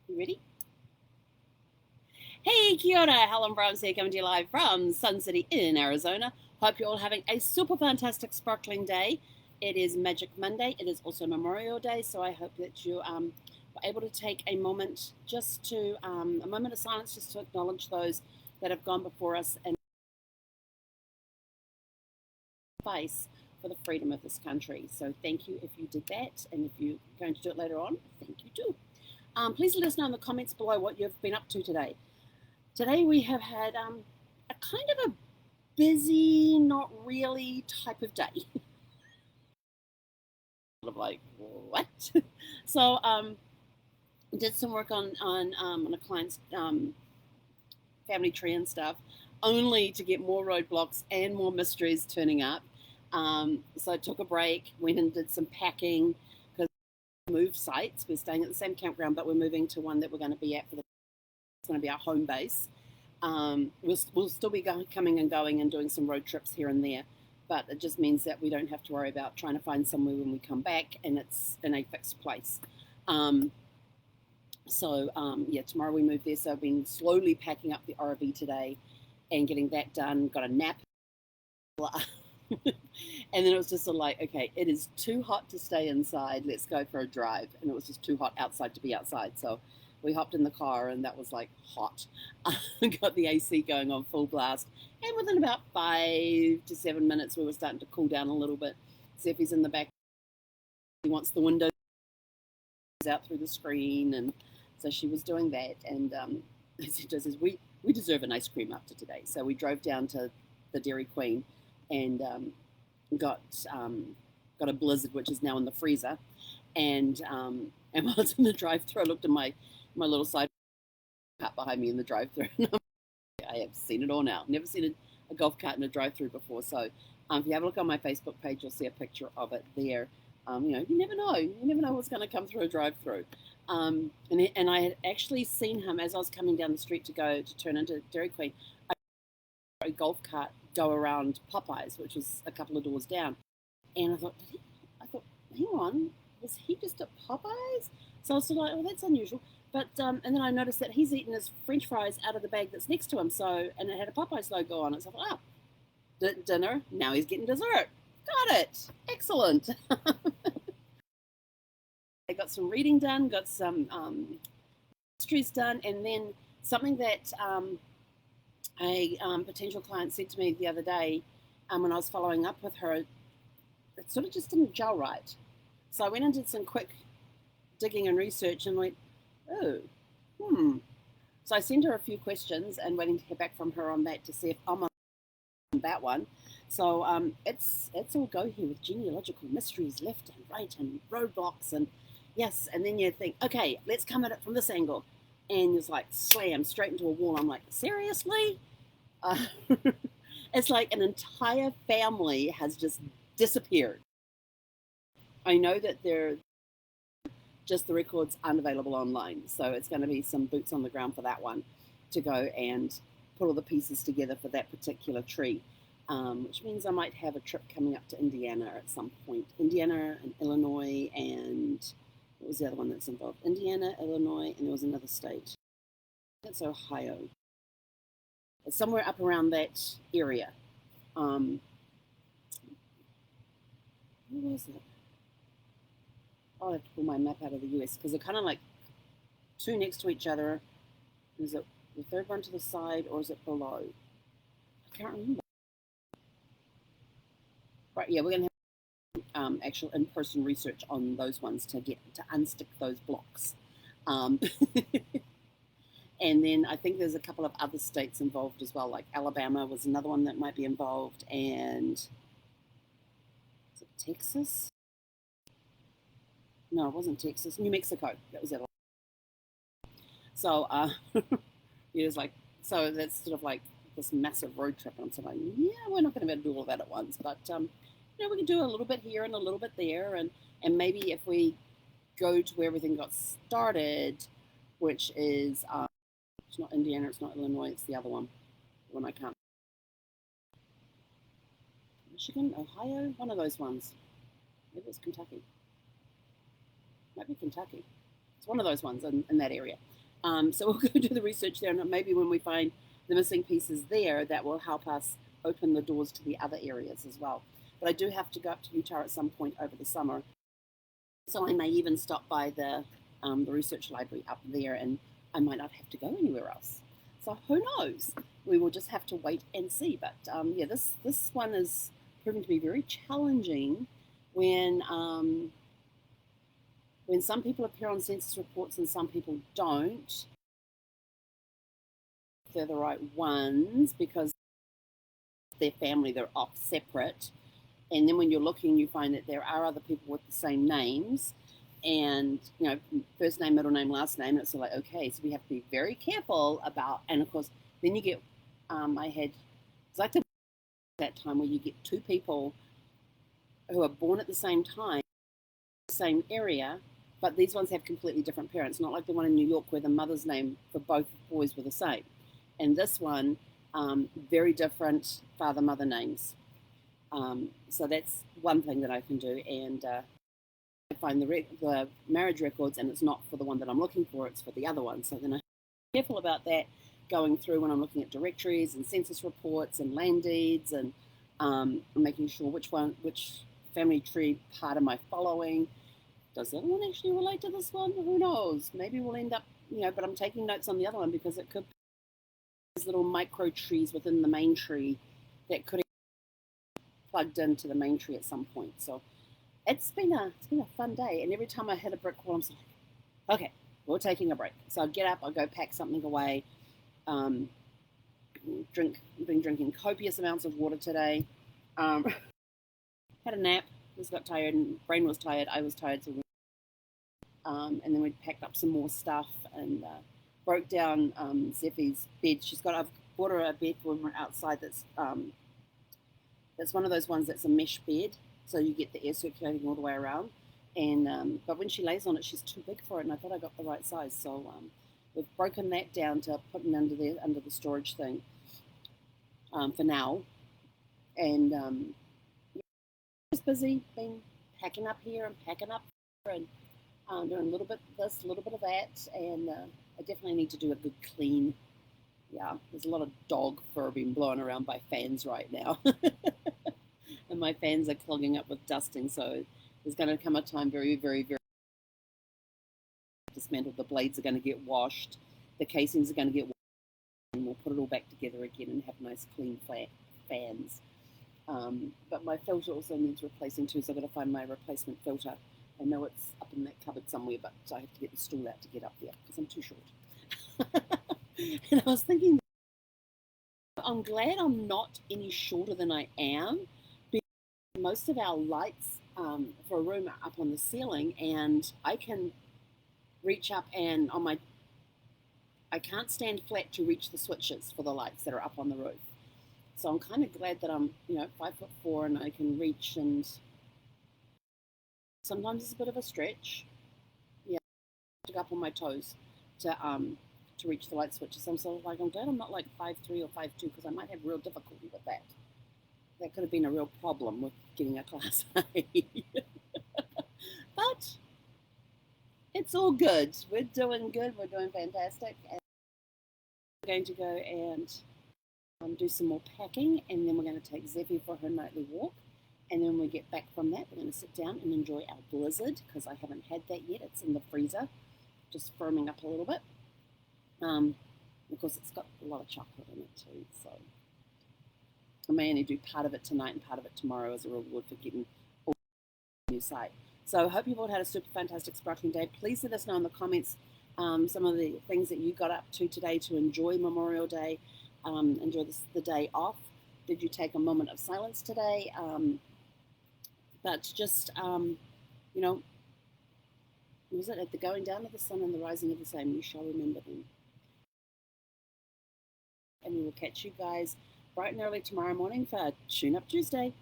You ready? Hey, kia ora, Helen Brahms here, coming to you live from Sun City in Arizona. Hope you're all having a super fantastic, sparkling day. It is Magic Monday. It is also Memorial Day, so I hope that you were able to take a moment a moment of silence just to acknowledge those that have gone before us and face for the freedom of this country. So thank you if you did that, and if you're going to do it later on, thank you too. Please let us know in the comments below what you've been up to today. Today we have had a kind of a busy, not really type of day. Sort of like, what? So did some work on a client's family tree and stuff, only to get more roadblocks and more mysteries turning up. So I took a break, went and did some packing because we moved sites. We're staying at the same campground, but we're moving to one that we're going to be at it's going to be our home base. We'll still be coming and going and doing some road trips here and there, but it just means that we don't have to worry about trying to find somewhere when we come back and it's in a fixed place. Tomorrow we move there, so I've been slowly packing up the RV today and getting that done. Got a nap. And then it was just sort of like, okay, it is too hot to stay inside. Let's go for a drive. And it was just too hot outside to be outside. So we hopped in the car and that was like hot. Got the AC going on full blast. And within about 5 to 7 minutes, we were starting to cool down a little bit. Zeffie's in the back. He wants the windows out through the screen. And so she was doing that. And she says, we deserve an ice cream after today. So we drove down to the Dairy Queen and got a Blizzard, which is now in the freezer. And while I was in the drive-thru, I looked at my little side cart behind me in the drive-thru. I have seen it all now. Never seen a golf cart in a drive-thru before. So if you have a look on my Facebook page, you'll see a picture of it there. You never know. You never know what's going to come through a drive-thru. And I had actually seen him as I was coming down the street to turn into Dairy Queen. A golf cart go around Popeyes, which was a couple of doors down. And I thought, hang on, was he just at Popeyes? So I was sort of like, oh, that's unusual. But and then I noticed that he's eating his French fries out of the bag that's next to him. And it had a Popeyes logo on it. So I thought, dinner. Now he's getting dessert. Got it. Excellent. I got some reading done. Got some histories done, and then something that a potential client said to me the other day when I was following up with her, it sort of just didn't gel right. So I went and did some quick digging and research and went, So I sent her a few questions and waiting to hear back from her on that to see if I'm on that one. So it's all go here with genealogical mysteries left and right and roadblocks and yes. And then you think, okay, let's come at it from this angle. And it's like slam straight into a wall. I'm like, seriously? It's like an entire family has just disappeared. I know that the records aren't available online, so it's going to be some boots on the ground for that one to go and put all the pieces together for that particular tree, which means I might have a trip coming up to Indiana at some point. Indiana and Illinois, and what was the other one that's involved? Indiana, Illinois, and there was another state. That's Ohio. It's somewhere up around that area. Where was it? I'll have to pull my map out of the US because they're kind of like two next to each other. Is it the third one to the side or is it below? I can't remember. Right, yeah, we're going to have actual in-person research on those ones to unstick those blocks. And then I think there's a couple of other states involved as well, like Alabama was another one that might be involved, and is it Texas? No, it wasn't Texas. New Mexico. That was it. So so that's sort of like this massive road trip, and I'm sort of like, yeah, we're not going to be able to do all that at once, but we can do a little bit here and a little bit there, and maybe if we go to where everything got started, which is it's not Indiana, it's not Illinois, it's the other one. The one I can't. Michigan, Ohio, one of those ones. Maybe it's Kentucky. Might be Kentucky. It's one of those ones in that area. So we'll go do the research there, and maybe when we find the missing pieces there, that will help us open the doors to the other areas as well. But I do have to go up to Utah at some point over the summer, so I may even stop by the research library up there, and I might not have to go anywhere else. So who knows? We will just have to wait and see. But yeah, this one is proving to be very challenging when some people appear on census reports and some people don't. They're the right ones because their family, they're off separate. And then when you're looking, you find that there are other people with the same names, and first name, middle name, last name. And it's like, okay, so we have to be very careful about. And of course, then you get I had exactly that time where you get two people who are born at the same time, same area, but these ones have completely different parents. Not like the one in New York where the mother's name for both boys were the same. And this one, very different father-mother names. So that's one thing that I can do. And I find the marriage records, and it's not for the one that I'm looking for, it's for the other one. So then I'm careful about that going through when I'm looking at directories and census reports and land deeds, and making sure which family tree part am I following. Does that one actually relate to this one? Who knows? Maybe we'll end up, but I'm taking notes on the other one because it could be these little micro trees within the main tree that could be plugged into the main tree at some point. So it's been a fun day, and every time I hit a brick wall, I'm like, okay, we're taking a break. So I'll get up, I'll go pack something away. Been drinking copious amounts of water today. Had a nap, just got tired, and brain was tired, I was tired, so and then we packed up some more stuff and broke down Zeffie's bed. I've bought her a bed when we're outside that's one of those ones that's a mesh bed, so you get the air circulating all the way around. And but when she lays on it, she's too big for it, and I thought I got the right size. So we've broken that down to putting under the storage thing for now. And just busy, been packing up here and packing up there, and doing a little bit of this, a little bit of that, and I definitely need to do a good clean. Yeah, there's a lot of dog fur being blown around by fans right now. And my fans are clogging up with dusting, so there's going to come a time very, very, very dismantled. The blades are going to get washed, the casings are going to get washed, and we'll put it all back together again and have nice clean flat fans. But my filter also needs replacing too, so I've got to find my replacement filter. I know it's up in that cupboard somewhere, but I have to get the stool out to get up there because I'm too short. And I was thinking, I'm glad I'm not any shorter than I am, because most of our lights for a room are up on the ceiling, and I can reach up and I can't stand flat to reach the switches for the lights that are up on the roof. So I'm kind of glad that I'm 5'4" and I can reach, and sometimes it's a bit of a stretch. Yeah, to go up on my toes to reach the light switches. I'm sort of like, I'm glad I'm not like 5'3" or 5'2", because I might have real difficulty with that. That could have been a real problem with getting a Class A. But it's all good. We're doing good. We're doing fantastic. And we're going to go and do some more packing, and then we're going to take Zeffie for her nightly walk. And then when we get back from that, we're going to sit down and enjoy our blizzard, because I haven't had that yet. It's in the freezer, just firming up a little bit. Of course, it's got a lot of chocolate in it too, so I may only do part of it tonight and part of it tomorrow as a reward for getting all the new site. So I hope you've all had a super fantastic sparkling day. Please let us know in the comments some of the things that you got up to today to enjoy Memorial Day, enjoy the day off. Did you take a moment of silence today? But just, was it at the going down of the sun and the rising of the same? You shall remember them. And we will catch you guys bright and early tomorrow morning for Tune Up Tuesday.